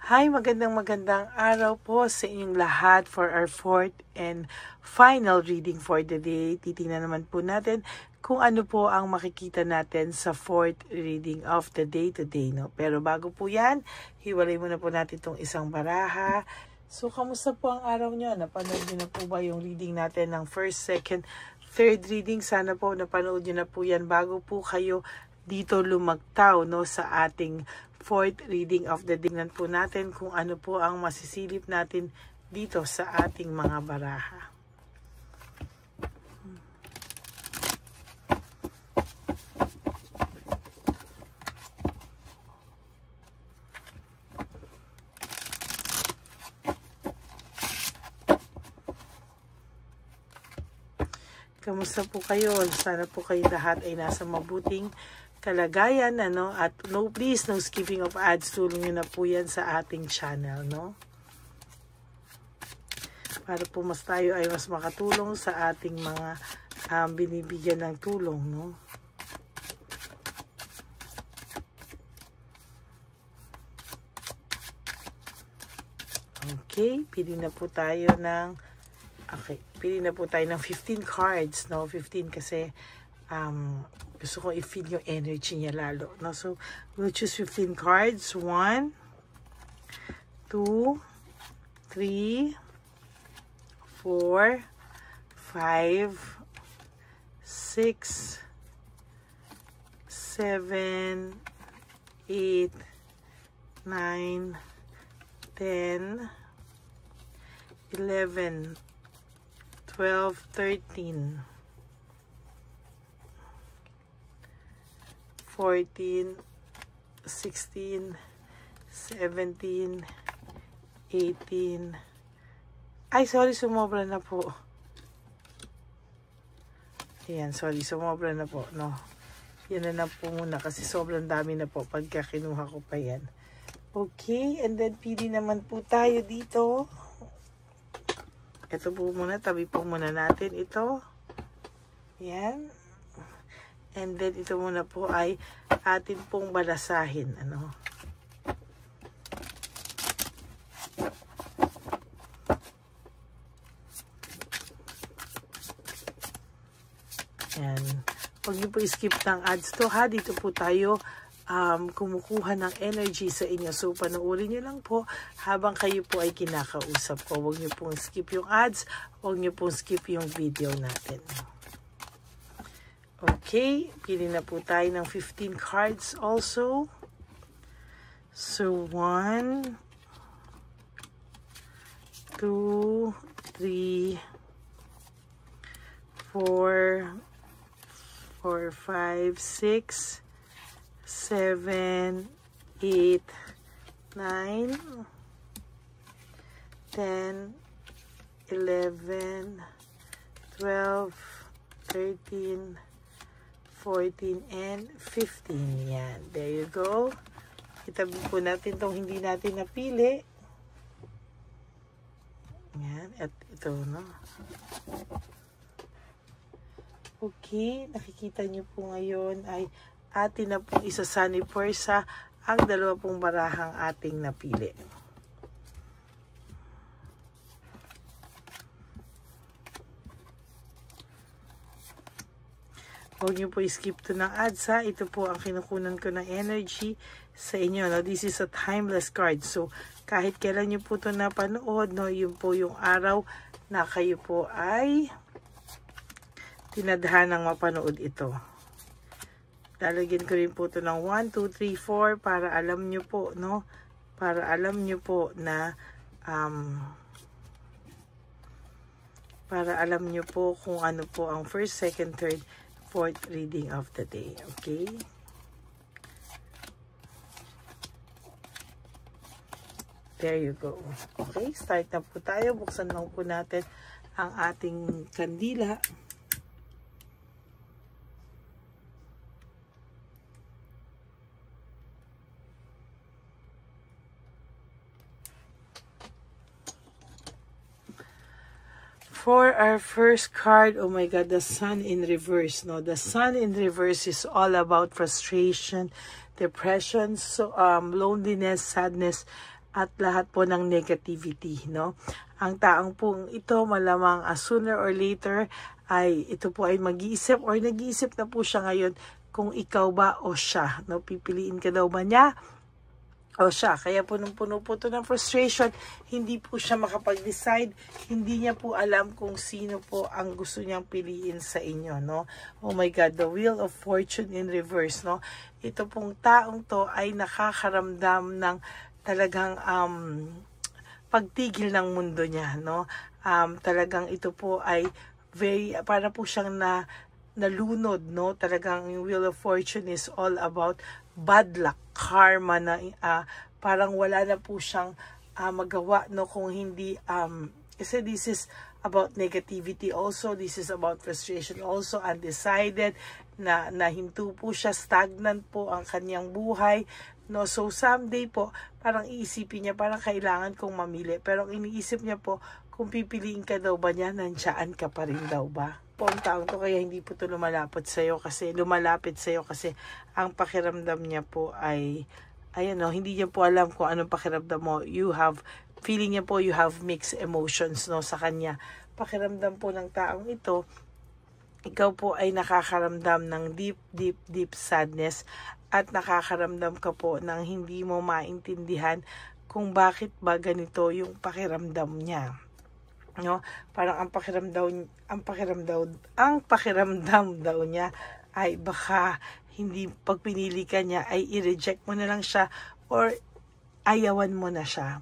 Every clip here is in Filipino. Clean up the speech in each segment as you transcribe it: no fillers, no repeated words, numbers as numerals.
Hi, magandang araw po sa inyong lahat for our fourth and final reading for the day. Titingnan naman po natin kung ano po ang makikita natin sa fourth reading of the day today, no? Pero bago po yan, hiwalay muna po natin itong isang baraha. So, kamusta po ang araw nyo? Napanood nyo na po ba yung reading natin ng first, second, third reading? Sana po napanood nyo na po yan bago po kayo dito lumagtaw, no, sa ating fourth reading of the day. Tingnan po natin kung ano po ang masisilip natin dito sa ating mga baraha. Kamusta po kayo? Sana po kayo lahat ay nasa mabuting kalagayan, ano, at no skipping of ads. Tulong nyo na po yan sa ating channel, no, para po mas tayo ay mas makatulong sa ating mga binibigyan ng tulong, no. Okay, pili na po tayo ng 15 cards, no, 15 kasi gusto ko i-feed yung energy niya lalo, no? So, we'll choose 15 cards. 1, 2, 3, 4, 5, 6, 7, 8, 9, 10, 11, 12, 13, 14, 16, 17, 18. Ay, sorry, sumobra na po. Ayan, sorry, sumobra na po, no. Yan na po muna kasi sobrang dami na po pagka kinuha ko pa yan. Okay, and then pili naman po tayo dito. Ito po muna, tabi po muna natin ito. Yan. And then, ito muna po ay atin pong balasahin. Ano? Yan. Huwag niyo po skip ng ads to, ha. Dito po tayo kumukuha ng energy sa inyo. So, panoorin niyo lang po habang kayo po ay kinakausap ko. Huwag niyo pong skip yung ads. Huwag niyo pong skip yung video natin. Okay, pili na po tayo ng 15 cards also. So, 1, 2, 3, 4, 5, 6, 7, 8, 9, 10, 11, 12, 13, 14, and 15. Yan. There you go. Itabi po natin itong hindi natin napili. Yan. At ito, no? Okay. Nakikita niyo po ngayon ay atin na pong isasani pwersa ang dalawa pong barahang ating napili. Huwag niyo po skip to ng ads, ha. Ito po ang kinukunan ko ng energy sa inyo, no. This is a timeless card. So, kahit kailan niyo po ito napanood, no, yun po yung araw na kayo po ay tinadhanang mapanood ito. Lalagyan ko rin po ito ng 1, 2, 3, 4 para alam niyo po, no. Para alam niyo po na para alam niyo po kung ano po ang first, second, third, fourth reading of the day. Okay? There you go. Okay, start na po tayo. Buksan lang po natin ang ating kandila. For our first card, oh my God, the Sun in reverse. No, the Sun in reverse is all about frustration, depression, so loneliness, sadness, at lahat po ng negativity, no? Ang taong pong ito malamang sooner or later ay ito po ay mag-iisip or nag-iisip na po siya ngayon kung ikaw ba o siya, no? Pipiliin ka daw ba niya o siya? Kaya punong-puno po ito ng frustration, hindi po siya makapag-decide, hindi niya po alam kung sino po ang gusto niyang piliin sa inyo, no? Oh my God, the Wheel of Fortune in reverse, no? Ito pong taong to ay nakakaramdam ng talagang pagtigil ng mundo niya, no? Talagang ito po ay para po siyang nalunod, no? Talagang yung Wheel of Fortune is all about bad luck, karma na parang wala na po siyang magawa, no? Kung hindi kasi this is about negativity also, this is about frustration also, undecided, na hinto po siya, stagnant po ang kanyang buhay, no? So someday po parang iisipin niya parang kailangan kong mamili, pero ang iniisip niya po kung pipiliin ka daw ba niya, nandiyan ka pa rin daw ba po ang taong to, kaya hindi po to lumalapit sa'yo kasi ang pakiramdam niya po ay ayan, no, hindi niya po alam kung anong pakiramdam mo. Feeling niya po you have mixed emotions, no, sa kanya. Pakiramdam po ng taong ito, ikaw po ay nakakaramdam ng deep sadness at nakakaramdam ka po ng hindi mo maintindihan kung bakit ba ganito yung pakiramdam niya, no? Parang ang pakiramdam daw niya ay baka hindi, pag pinili ka niya ay i-reject mo na lang siya or ayawan mo na siya.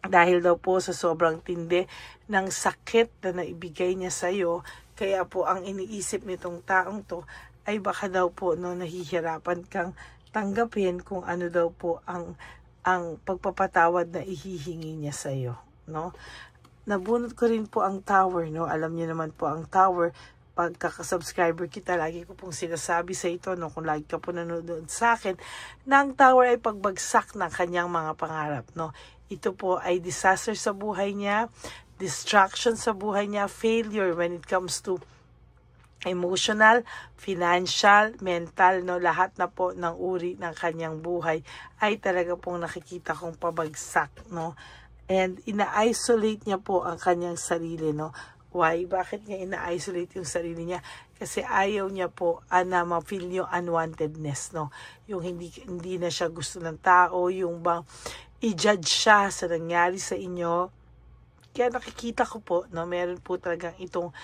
Dahil daw po sa sobrang tindi ng sakit na naibigay niya sa'yo, kaya po ang iniisip nitong taong to ay baka daw po, no, nahihirapan kang tanggapin kung ano daw po ang pagpapatawad na ihihingi niya sa'yo, no? Nabunot ko rin po ang Tower, no? Alam niyo naman po ang Tower, pagkakasubscriber kita, lagi ko pong sinasabi sa ito, no, kung lagi ka po nanonood sa akin, na ang Tower ay pagbagsak ng kanyang mga pangarap, no? Ito po ay disaster sa buhay niya, distraction sa buhay niya, failure when it comes to emotional, financial, mental, no, lahat na po ng uri ng kanyang buhay ay talaga pong nakikita kong pabagsak, no? And ina-isolate niya po ang kanyang sarili, no? Why? Bakit niya ina-isolate yung sarili niya? Kasi ayaw niya po na ma-feel yung unwantedness, no? Yung hindi na siya gusto ng tao, yung bang i-judge siya sa nangyari sa inyo. Kaya nakikita ko po, no, meron po talagang itong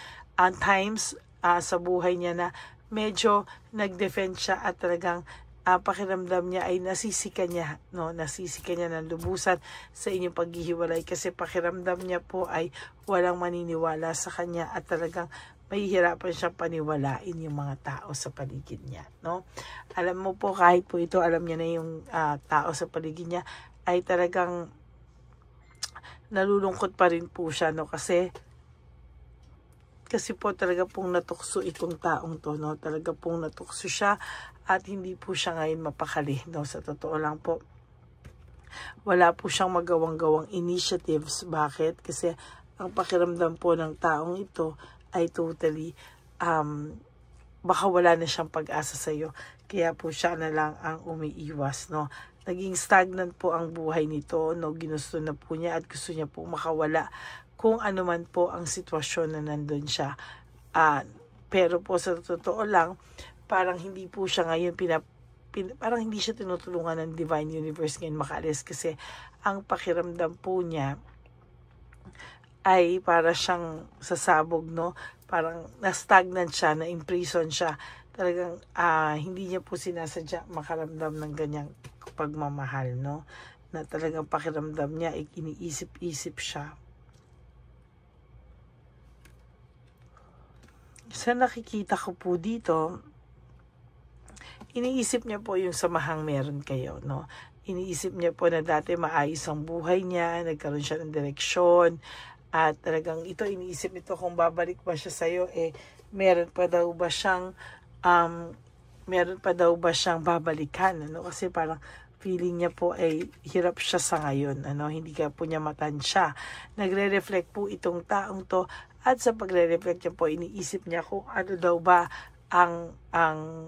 times sa buhay niya na medyo nag-defend siya at talagang pakiramdam niya ay nasisika niya, no, nasisika niya ng lubusan sa inyong paghihiwalay kasi pakiramdam niya po ay walang maniniwala sa kanya at talagang mahihirapan siyang paniwalain yung mga tao sa paligid niya, no? Alam mo po, kahit po ito, alam niya na yung tao sa paligid niya ay talagang nalulungkot pa rin po siya, no? Kasi po talaga pong natukso itong taong to, no? Talaga pong natukso siya at hindi po siya ngayon mapakali, no? Sa totoo lang po, wala po siyang magawang-gawang initiatives. Bakit? Kasi ang pakiramdam po ng taong ito ay totally baka wala na siyang pag-asa sa iyo. Kaya po siya na lang ang umiiwas, no? Naging stagnant po ang buhay nito, no? Ginusto na po niya at gusto niya po makawala kung ano man po ang sitwasyon na nandun siya. Pero po sa totoo lang, parang hindi po siya ngayon parang hindi siya tinutulungan ng Divine Universe ngayon makaalis kasi ang pakiramdam po niya ay para siyang sasabog, no? Parang na-stagnant siya, na-imprison siya. Talagang hindi niya po sinasadya makaramdam ng ganyang pagmamahal, no? Na talagang pakiramdam niya ay iniisip-isip siya. Sa nakikita ko po dito, iniisip niya po yung samahang meron kayo, no? Iniisip niya po na dati maayos ang buhay niya, nagkaroon siya ng direksyon, at talagang ito, iniisip nito kung babalik ba siya sa'yo, meron pa daw ba siyang babalikan, ano? Kasi parang feeling niya po ay hirap siya sa ngayon, ano? Hindi ka po niya matansya. Nagre-reflect po itong taong to, at sa pagre-reflect niya po, iniisip niya kung ano daw ba ang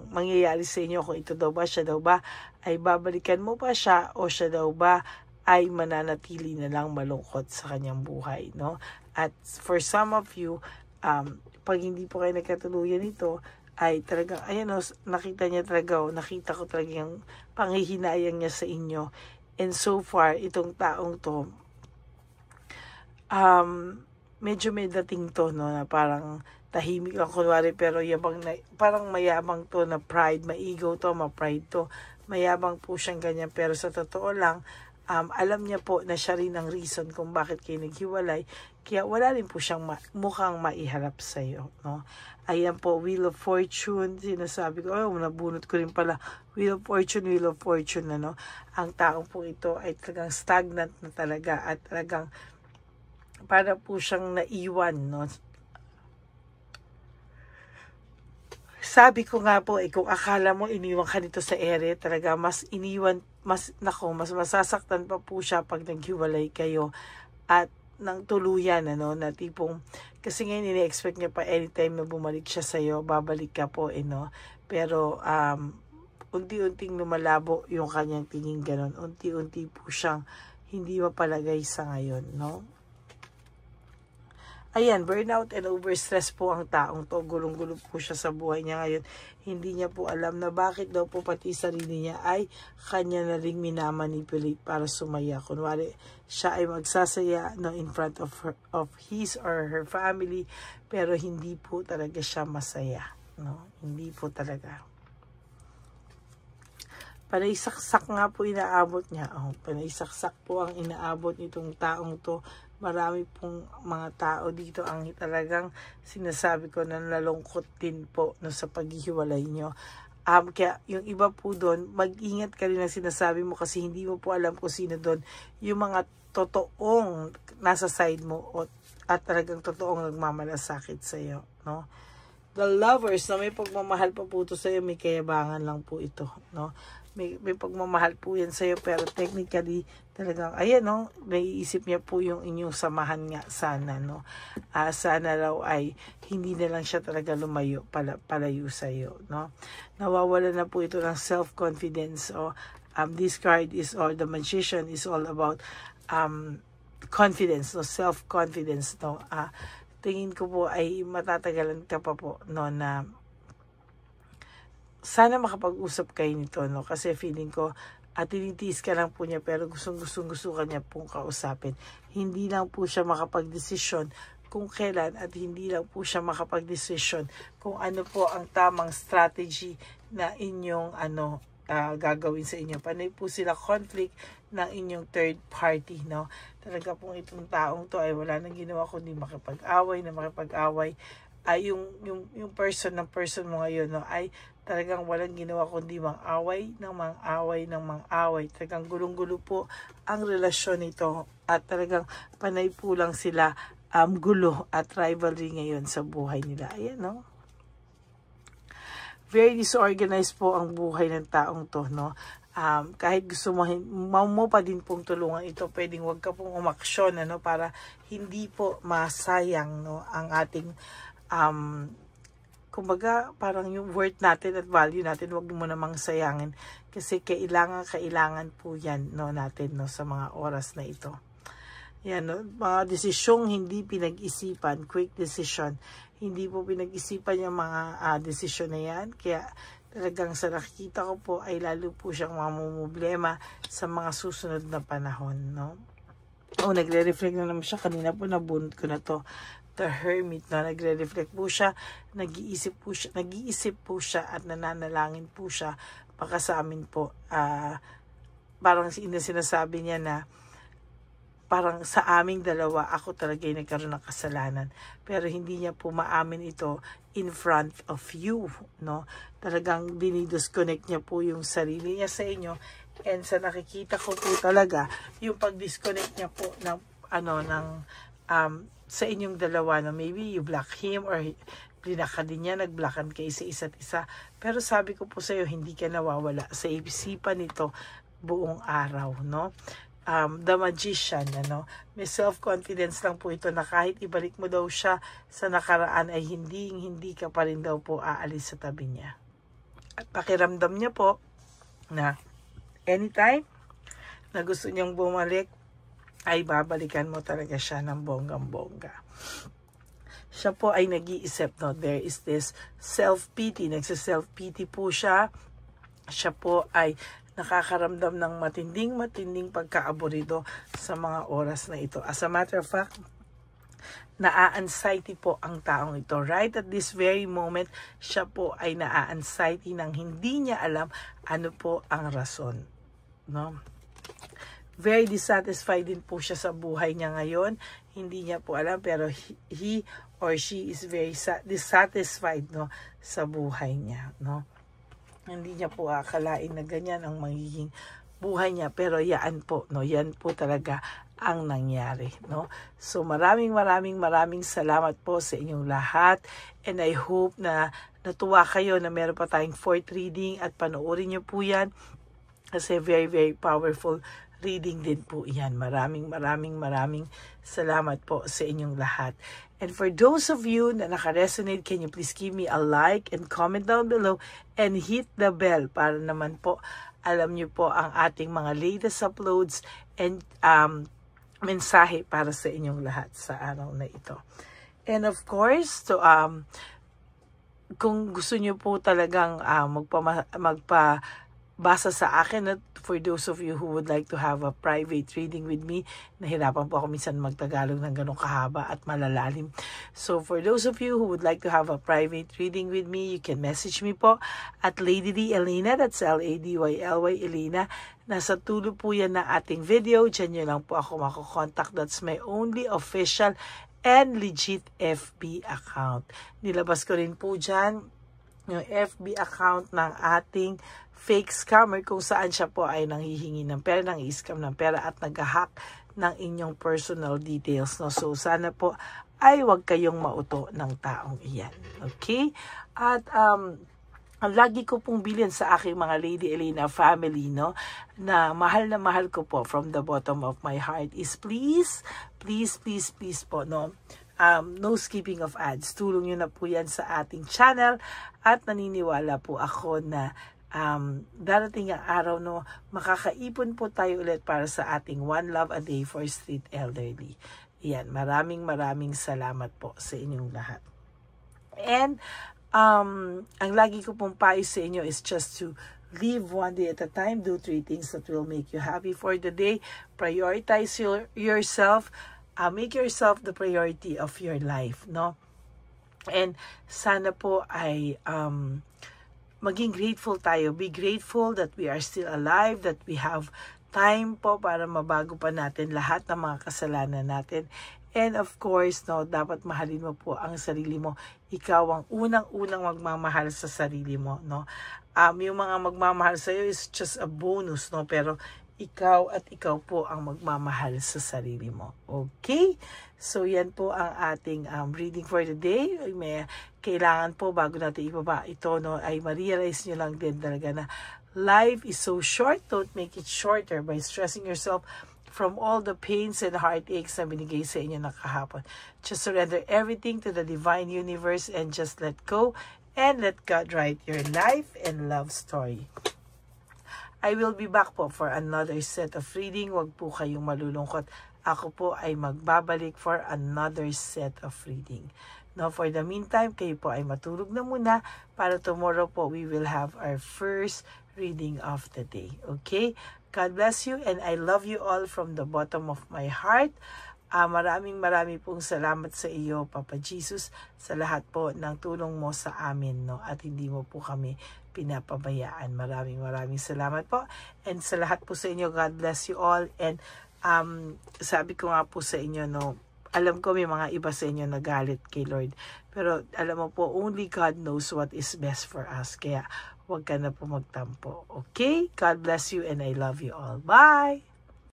mangyayari sa inyo, kung ito daw ba, siya daw ba ay babalikan mo pa siya, o siya daw ba ay mananatili na lang malungkot sa kanyang buhay, no? At for some of you, pag hindi po kayo nagkatuluyan nito, ay talagang, ayan o, nakita ko talaga yung panghihinayang niya sa inyo. And so far, itong taong to, medyo may dating to, no, na parang tahimik lang kunwari, pero parang mayabang to na pride, ma-ego to, ma-pride to. Mayabang po siyang ganyan, pero sa totoo lang, alam niya po na siya rin ang reason kung bakit kayo naghiwalay. Kaya wala rin po siyang mukhang maiharap sa'yo, no? Ayan po, Wheel of Fortune. Sinasabi ko, nabunot ko rin pala. Wheel of Fortune, ano? Ang taong po ito ay talagang stagnant na talaga at talagang para po siyang naiwan, no? Sabi ko nga po, kung akala mo iniwan ka nito sa ere, talaga mas masasaktan pa po siya pag naghiwalay kayo at ng tuluyan, ano, na tipong, kasi ngayon ini-expect niya pa anytime na bumalik siya sa'yo, babalik ka po, no? Pero, unti-unting lumalabo yung kanyang tingin ganon. Unti-unti po siyang hindi mapalagay sa ngayon, no? Ayan, burnout and overstress po ang taong to. Gulong-gulo po siya sa buhay niya ngayon. Hindi niya po alam na bakit daw po pati sarili niya ay kanya na ring minamanipulate para sumaya. Kunwari, siya ay magsasaya, no, in front of his or her family, pero hindi po talaga siya masaya, no? Hindi po talaga. Panay-saksak nga po inaabot niya. Panay-saksak po ang inaabot nitong taong to. Marami pong mga tao dito ang talagang sinasabi ko na nalungkot din po, no, sa paghihiwalay nyo. Kaya yung iba po doon, mag-ingat ka rin ang sinasabi mo kasi hindi mo po alam kung sino doon yung mga totoong nasa side mo at talagang totoong nagmamalasakit sa iyo, no? The Lovers, na may pagmamahal pa po ito sa iyo, may kayabangan lang po ito, no? May pagmamahal po yan sa'yo, pero technically, talagang, ayan, no, naiisip niya po yung inyong samahan nga sana, no. Sana raw ay hindi na lang siya talaga palayo sa'yo, no. Nawawala na po ito ng self-confidence. This card is all, the Magician is all about confidence, no, self-confidence, no. Tingin ko po ay matatagalan ka pa po, no, na sana makapag-usap kayo nito, no? Kasi feeling ko, tinitiis ka lang po niya, pero gusto ka niya pong kausapin. Hindi lang po siya makapag-desisyon kung kailan at hindi lang po siya makapag-desisyon kung ano po ang tamang strategy na inyong gagawin sa inyo. Panay po sila conflict ng inyong third party, no? Talaga pong itong taong to ay wala nang ginawa kundi makipag-away. Yung person mo ngayon, no, ay talagang walang ginawa kundi mang-away. Talagang gulong-gulo po ang relasyon nito at talagang panay po lang sila gulo at rivalry ngayon sa buhay nila. Ayan, no? Very disorganized po ang buhay ng taong to, no? Kahit gusto mo pa din pong tulungan ito, pwedeng wag ka pong umaksyon, ano, para hindi po masayang, no, ang ating kumbaga, parang yung worth natin at value natin, wag mo namang sayangin. Kasi kailangan po yan, no, natin, no, sa mga oras na ito. Yan, no, mga desisyong hindi pinag-isipan, quick decision. Hindi po pinag-isipan yung mga desisyon na yan. Kaya talagang sa nakikita ko po ay lalo po siyang mamumblema sa mga susunod na panahon, no. Nagre-reflect na naman siya. Kanina po nabunot ko na to. The Hermit, na nagre-reflect po siya, nag-iisip po siya at nananalangin po siya. Baka sa amin po, parang sinasabi niya na parang sa aming dalawa, ako talaga yung nagkaroon ng kasalanan. Pero hindi niya po maamin ito in front of you, no? Talagang dinidisconnect niya po yung sarili niya sa inyo. And sa nakikita ko po talaga, yung pag-disconnect niya po ng sa inyong dalawa, no? Maybe you block him or blinaka din niya, nagblockan kayo sa isa't isa. Pero sabi ko po sa iyo, hindi ka nawawala sa isipan nito buong araw, no? The Magician, ano? May self-confidence lang po ito na kahit ibalik mo daw siya sa nakaraan ay hindi ka pa rin daw po aalis sa tabi niya. At pakiramdam niya po na anytime na gusto niyang bumalik, ay babalikan mo talaga siya ng bonggang-bongga. Siya po ay nag-iisip, no? There is this self-pity. Nagsa-self-pity po siya. Siya po ay nakakaramdam ng matinding pagka-aburido sa mga oras na ito. As a matter of fact, naa-anxiety po ang taong ito. Right at this very moment, siya po ay naa-anxiety nang hindi niya alam ano po ang rason. No? Very dissatisfied din po siya sa buhay niya ngayon. Hindi niya po alam, pero he or she is very dissatisfied, no, sa buhay niya, no. Hindi niya po akalain na ganyan ang magiging buhay niya, pero yan po, no, yan po talaga ang nangyari, no. So maraming salamat po sa inyong lahat, and I hope na natuwa kayo na meron pa tayong 4th reading at panoorin niyo po yan kasi very powerful reading din po yan. Maraming salamat po sa inyong lahat. And for those of you na naka-resonate, can you please give me a like and comment down below and hit the bell para naman po alam nyo po ang ating mga latest uploads and mensahe para sa inyong lahat sa araw na ito. And of course, so, kung gusto nyo po talagang magpabasa sa akin, at for those of you who would like to have a private reading with me, nahirapan po ako minsan magtagalog ng ganong kahaba at malalalim. So for those of you who would like to have a private reading with me, you can message me po at Lady D Elena, that's LADYLY Elena. Nasa tulo po yan ng ating video. Diyan nyo lang po ako makokontak. That's my only official and legit FB account. Nilabas ko rin po dyan yung FB account ng ating fake scammer kung saan siya po ay nanghihingi ng pera, nang-i-scam ng pera at nag-hack ng inyong personal details. No? So sana po ay huwag kayong mauto ng taong iyan. Okay? At ang lagi ko pong bilin sa aking mga Lady Elena family, no, na mahal ko po from the bottom of my heart is please po, no, no skipping of ads. Tulong nyo na po yan sa ating channel at naniniwala po ako na darating ang araw, no, makakaipon po tayo ulit para sa ating One Love a Day for Street Elderly. Yan, maraming salamat po sa inyong lahat. And ang lagi ko pong payo sa inyo is just to live one day at a time. Do 3 things that will make you happy for the day. Prioritize yourself. Make yourself the priority of your life, no? And sana po ay maging grateful tayo. Be grateful that we are still alive, that we have time po para mabago pa natin lahat ng mga kasalanan natin. And of course, no, dapat mahalin mo po ang sarili mo. Ikaw ang unang-unang magmamahal sa sarili mo, no? Yung mga magmamahal sa iyo is just a bonus, no? Pero ikaw po ang magmamahal sa sarili mo. Okay? So, yan po ang ating reading for the day. May kailangan po, bago natin ibaba ito, no, ay ma-realize nyo lang din talaga na life is so short. Don't make it shorter by stressing yourself from all the pains and heartaches na binigay sa inyo na kahapon. Just surrender everything to the divine universe and just let go and let God write your life and love story. I will be back po for another set of reading. Huwag po kayong malulungkot. Ako po ay magbabalik for another set of reading. Now, for the meantime, kayo po ay matulog na muna para tomorrow po we will have our first reading of the day. Okay? God bless you and I love you all from the bottom of my heart. Maraming pong salamat sa iyo, Papa Jesus, sa lahat po ng tulong mo sa amin, no? At hindi mo po kami pinapabayaan. Maraming salamat po. And sa lahat po sa inyo, God bless you all. And sabi ko nga po sa inyo, no, alam ko may mga iba sa inyo nagalit kay Lord. Pero alam mo po, only God knows what is best for us. Kaya huwag ka na po magtampo. Okay? God bless you and I love you all. Bye!